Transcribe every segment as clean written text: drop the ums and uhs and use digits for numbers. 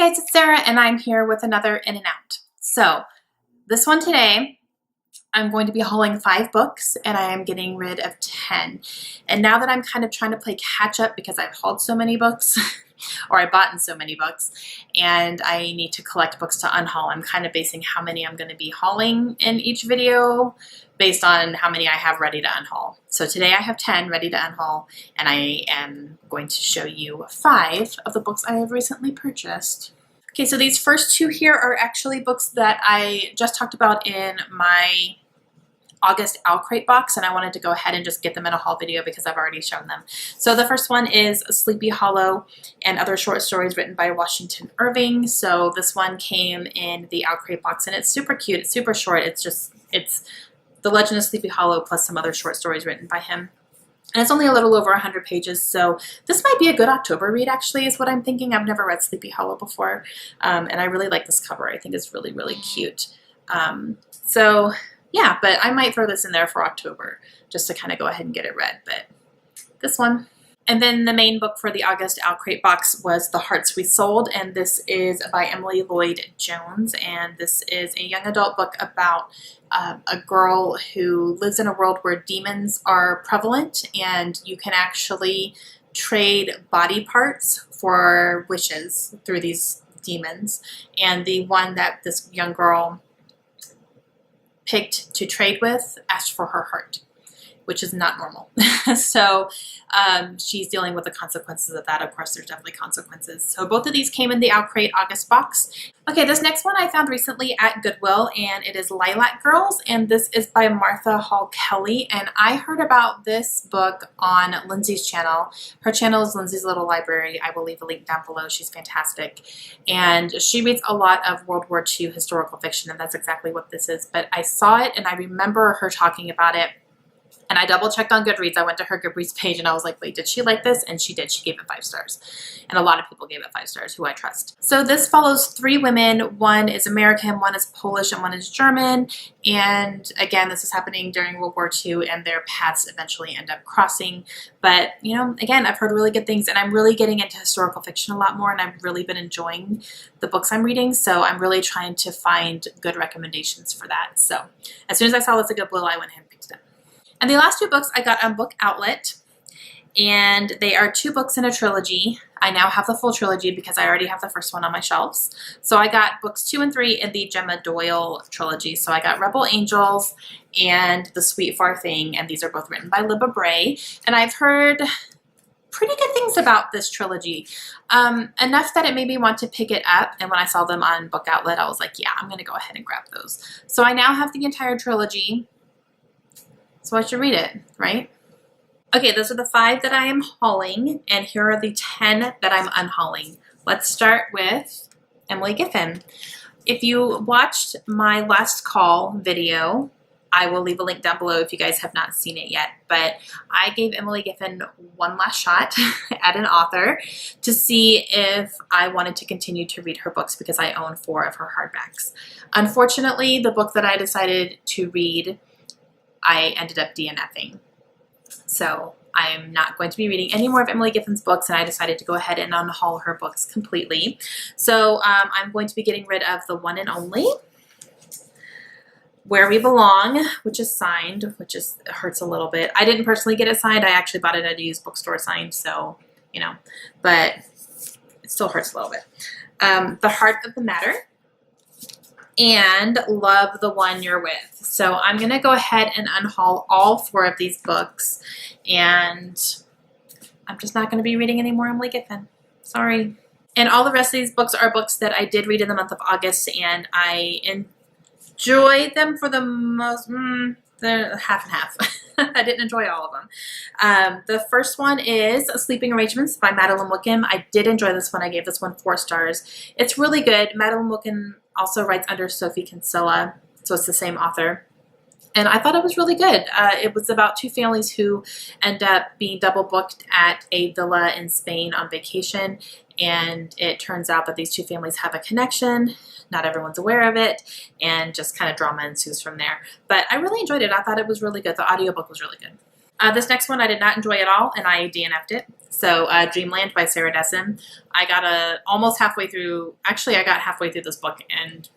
guys, it's Sarah and I'm here with another In and Out. So this one today, I'm going to be hauling 5 books and I am getting rid of 10. And now that I'm kind of trying to play catch up because I've hauled so many books or I bought in so many books and I need to collect books to unhaul, I'm kind of basing how many I'm going to be hauling in each video based on how many I have ready to unhaul. So today I have 10 ready to unhaul and I am going to show you 5 of the books I have recently purchased. Okay, so these first 2 here are actually books that I just talked about in my August OwlCrate box, and I wanted to go ahead and just get them in a haul video because I've already shown them. So the first one is Sleepy Hollow and Other Short Stories written by Washington Irving. So this one came in the OwlCrate box and it's super cute. It's super short. It's The Legend of Sleepy Hollow plus some other short stories written by him. And it's only a little over 100 pages, so this might be a good October read, actually, is what I'm thinking. I've never read Sleepy Hollow before, and I really like this cover. I think it's really, really cute. So, yeah, but I might throw this in there for October, just to kind of go ahead and get it read, but this one. And then the main book for the August OwlCrate box was The Hearts We Sold, and this is by Emily Lloyd Jones, and this is a young adult book about a girl who lives in a world where demons are prevalent, and you can actually trade body parts for wishes through these demons. And the one that this young girl picked to trade with asked for her heart, which is not normal. So she's dealing with the consequences of that. Of course, there's definitely consequences. So both of these came in the OwlCrate August box. Okay, this next one I found recently at Goodwill, and it is Lilac Girls, and this is by Martha Hall Kelly. And I heard about this book on Lindsay's channel. Her channel is Lindsay's Little Library. I will leave a link down below. She's fantastic. And she reads a lot of World War II historical fiction, and that's exactly what this is. But I saw it, and I remember her talking about it. And I double checked on Goodreads. I went to her Goodreads page and I was like, wait, did she like this? And she did. She gave it 5 stars. And a lot of people gave it 5 stars who I trust. So this follows 3 women. One is American, one is Polish, and one is German. And again, this is happening during World War II and their paths eventually end up crossing. But, you know, again, I've heard really good things and I'm really getting into historical fiction a lot more and I've really been enjoying the books I'm reading. So I'm really trying to find good recommendations for that. So as soon as I saw this at Goodwill, I went ahead and picked it up. And the last 2 books I got on Book Outlet, and they are 2 books in a trilogy. I now have the full trilogy because I already have the first one on my shelves. So I got books 2 and 3 in the Gemma Doyle trilogy. So I got Rebel Angels and The Sweet Far Thing, and these are both written by Libba Bray. And I've heard pretty good things about this trilogy. Enough that it made me want to pick it up, and when I saw them on Book Outlet, I was like, yeah, I'm going to go ahead and grab those. So I now have the entire trilogy. So I should read it, right? Okay, those are the 5 that I am hauling, and here are the 10 that I'm unhauling. Let's start with Emily Giffin. If you watched my last call video, I will leave a link down below if you guys have not seen it yet, but I gave Emily Giffin one last shot at an author to see if I wanted to continue to read her books because I own 4 of her hardbacks. Unfortunately, the book that I decided to read, I ended up DNFing. So I'm not going to be reading any more of Emily Giffin's books, and I decided to go ahead and unhaul her books completely. So I'm going to be getting rid of The One and Only, Where We Belong, which is signed, which is hurts a little bit. I didn't personally get it signed. I actually bought it at a used bookstore signed, so, you know, but it still hurts a little bit. The Heart of the Matter, and Love the One You're With. So I'm going to go ahead and unhaul all 4 of these books, and I'm just not going to be reading any more Emily Giffin. Sorry. And all the rest of these books are books that I did read in the month of August, and I enjoyed them for the most, they're half and half. I didn't enjoy all of them. The first one is Sleeping Arrangements by Madeline Wickham. I did enjoy this one. I gave this one 4 stars. It's really good. Madeline Wickham also writes under Sophie Kinsella, so it's the same author. And I thought it was really good. It was about 2 families who end up being double booked at a villa in Spain on vacation. And it turns out that these 2 families have a connection. Not everyone's aware of it. And just kind of drama ensues from there. But I really enjoyed it. I thought it was really good. The audiobook was really good. This next one I did not enjoy at all, and I DNF'd it. So Dreamland by Sarah Dessen. I got almost halfway through, actually I got halfway through this book and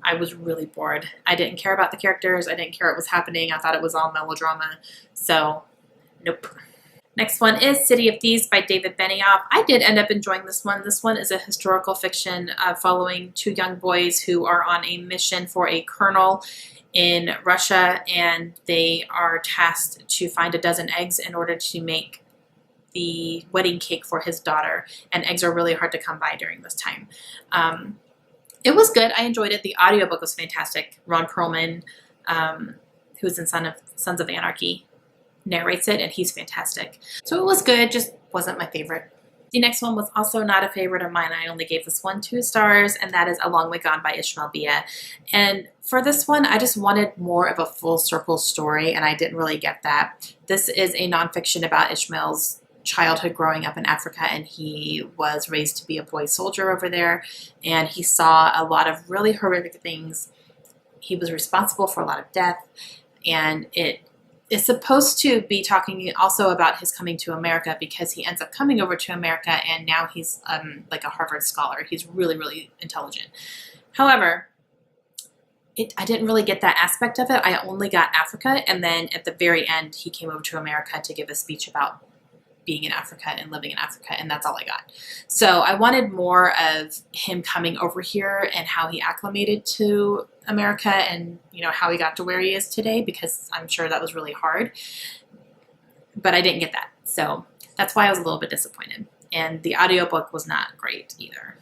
I was really bored. I didn't care about the characters. I didn't care what was happening. I thought it was all melodrama. So nope. Next one is City of Thieves by David Benioff. I did end up enjoying this one. This one is a historical fiction following two young boys who are on a mission for a colonel in Russia, and they are tasked to find a dozen eggs in order to make the wedding cake for his daughter, and eggs are really hard to come by during this time. It was good. I enjoyed it. The audiobook was fantastic. Ron Perlman, who's in Sons of Anarchy, narrates it, and he's fantastic. So it was good, just wasn't my favorite. The next one was also not a favorite of mine. I only gave this one 2 stars, and that is A Long Way Gone by Ishmael Bia. And for this one, I just wanted more of a full circle story, and I didn't really get that. This is a nonfiction about Ishmael's childhood growing up in Africa, and he was raised to be a boy soldier over there, and he saw a lot of really horrific things. He was responsible for a lot of death, and it is supposed to be talking also about his coming to America, because he ends up coming over to America and now he's like a Harvard scholar. He's really, really intelligent. However, I didn't really get that aspect of it. I only got Africa, and then at the very end he came over to America to give a speech about being in Africa and living in Africa, and that's all I got. So I wanted more of him coming over here and how he acclimated to America, and how he got to where he is today, because I'm sure that was really hard, but I didn't get that. So that's why I was a little bit disappointed, and the audiobook was not great either.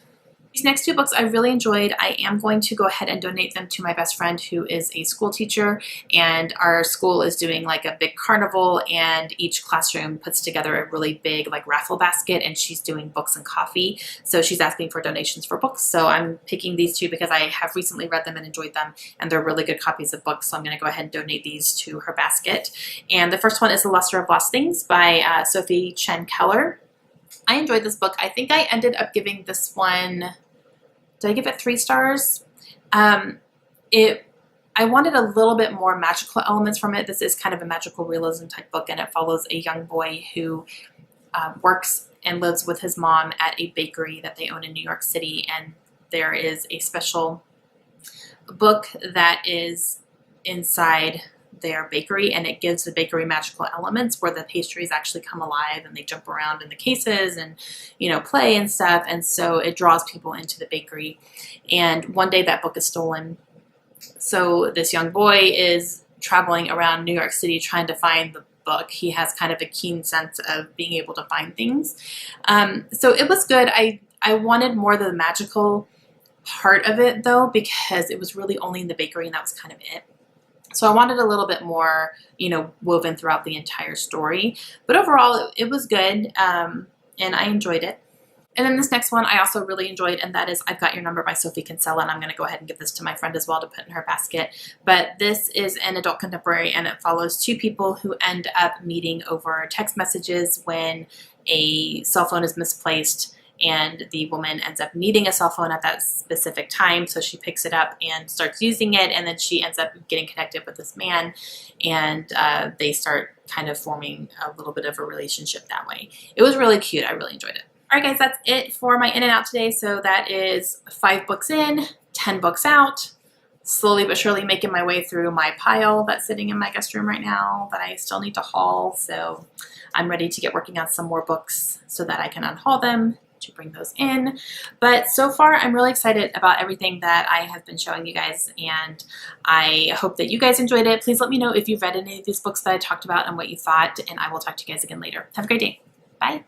These next 2 books I really enjoyed. I am going to go ahead and donate them to my best friend who is a school teacher, and our school is doing like a big carnival, and each classroom puts together a really big like raffle basket, and she's doing books and coffee. So she's asking for donations for books. So I'm picking these 2 because I have recently read them and enjoyed them, and they're really good copies of books. So I'm going to go ahead and donate these to her basket. And the first one is The Luster of Lost Things by Sophie Chen Keller. I enjoyed this book. I think I ended up giving this one, did I give it 3 stars? I wanted a little bit more magical elements from it. This is kind of a magical realism type book, and it follows a young boy who works and lives with his mom at a bakery that they own in New York City, and there is a special book that is inside their bakery, and it gives the bakery magical elements where the pastries actually come alive and they jump around in the cases and play and stuff, and so it draws people into the bakery. And one day that book is stolen, so this young boy is traveling around New York City trying to find the book. He has kind of a keen sense of being able to find things. So it was good. I wanted more of the magical part of it though, because it was really only in the bakery and that was kind of it. So I wanted a little bit more, woven throughout the entire story. But overall, it was good, and I enjoyed it. And then this next one I also really enjoyed, and that is I've Got Your Number by Sophie Kinsella, and I'm going to go ahead and give this to my friend as well to put in her basket. But this is an adult contemporary, and it follows 2 people who end up meeting over text messages when a cell phone is misplaced, and the woman ends up needing a cell phone at that specific time, so she picks it up and starts using it, and then she ends up getting connected with this man, and they start kind of forming a little bit of a relationship that way. It was really cute. I really enjoyed it. Alright guys, that's it for my in and out today. So that is 5 books in, 10 books out. Slowly but surely making my way through my pile that's sitting in my guest room right now that I still need to haul. So I'm ready to get working on some more books so that I can unhaul them to bring those in. But so far I'm really excited about everything that I have been showing you guys, and I hope that you guys enjoyed it. Please let me know if you've read any of these books that I talked about and what you thought, and I will talk to you guys again later. Have a great day. Bye.